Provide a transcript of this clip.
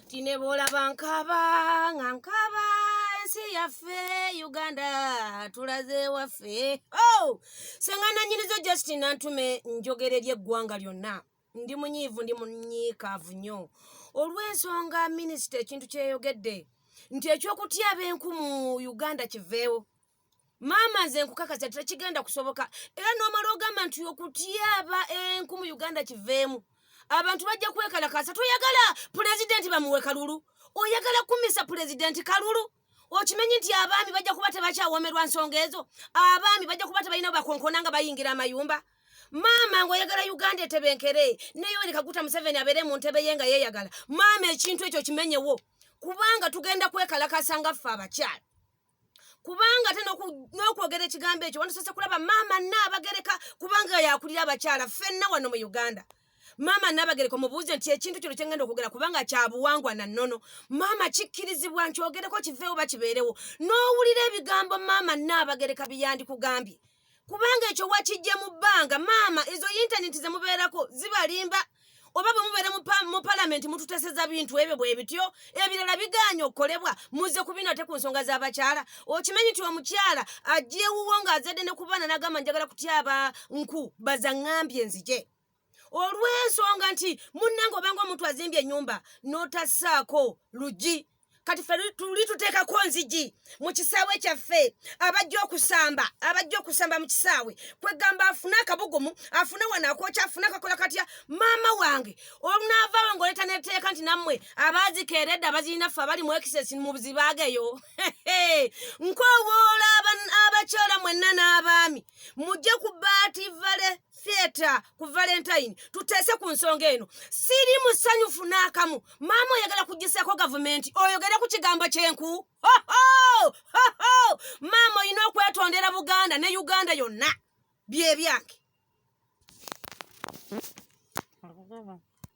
Tinebola bankaba ngankaba ensi yaffe Uganda tulaze waffe. Sengana nyinizo JustiNan tume njogererye eggwanga lyonna. Ndi munyiivu ndi munyiikaavu nnyo. Olw'ensonga minisita ekintu kyeyogedde nti eky'okutya ab'enku mu Uganda kiveewo. Maama nze nkukakasa tekigenda kusoboka. Era n'omala ogamba nti okutyaba enku mu Uganda kiveemu. Abantu bajja kwekalakasa. Toyagala pulezidenti bamuwe kalulu. Oyagala kumisa pulezidenti kalulu. Okimanyi nti abaami bajja kuba tebakyawomerwa nsonga ezo. Abaami bajja kuba tebalina bakonkona nga bayingira amayumba. Maama ng'oyagala Uganda etebenkere. Ne Yoweri Kaguta Museveni abeere mu ntebe ye nga yeeyagala. Maama ekintu ekyo kimenyewo. Kubanga tugenda kwekalakasa nga ffe abakyala. Kubanga ate n'okwogera ekigambo ekyo wandisose kulaba maama Nnaabagereka kubanga yakulira abakyala ffenna wano mu Uganda. Maama Nnaabagereka omubuuze nti ekintu kino kyengenda okwogera kubanga kya buwangwa na nnono. Maama kikkirizibwa nkyogereko kiveewo bakibeerewo. N'owulira ebigambo maama Nnaabagereka byandikugambye. Kubanga ekyo wakijja mu bbanga maama ezo yintaneti ze mubeerako zibalimba. Oba bwe mubeera mu palamenti mututeseza bintu ebyo bwe bityo ebirala bigaanye okukolebwa muze ku bino ate ku nsonga z'abakyala. Okimanyi nti omukyala ajja ewuwo ng'azadde ne ku baana n'agamba njagala kutyaba nku baza ŋŋambye nzije. Olw'ensonga nti munnange obanga omuntu azimbye ennyumba n'otassaako luggi kati ffe tuli tuteekako nzigi mu kisaawe kyaffe abajja okusamba mu kisaawe kwegamba afune akabugumu afune wano akookya afune akakola katya. Maama wange olunaavaawe ng'oleeta neteeka nti nammwe abaazikeeredde abazirina ffe abali mu ekisesi mu buzibaageyo. Nkowoola abakyala mwenna n'abaami mujje ku baati vale theatre ku Valentine tuteese ku nsonga eno. Siri musanyufu n'akamu. Maama oyagala kugiseeko gavumenti oyogere ku kigambo ky'enku. Maama olina okwetondera Buganda ne Uganda yonna bye byange.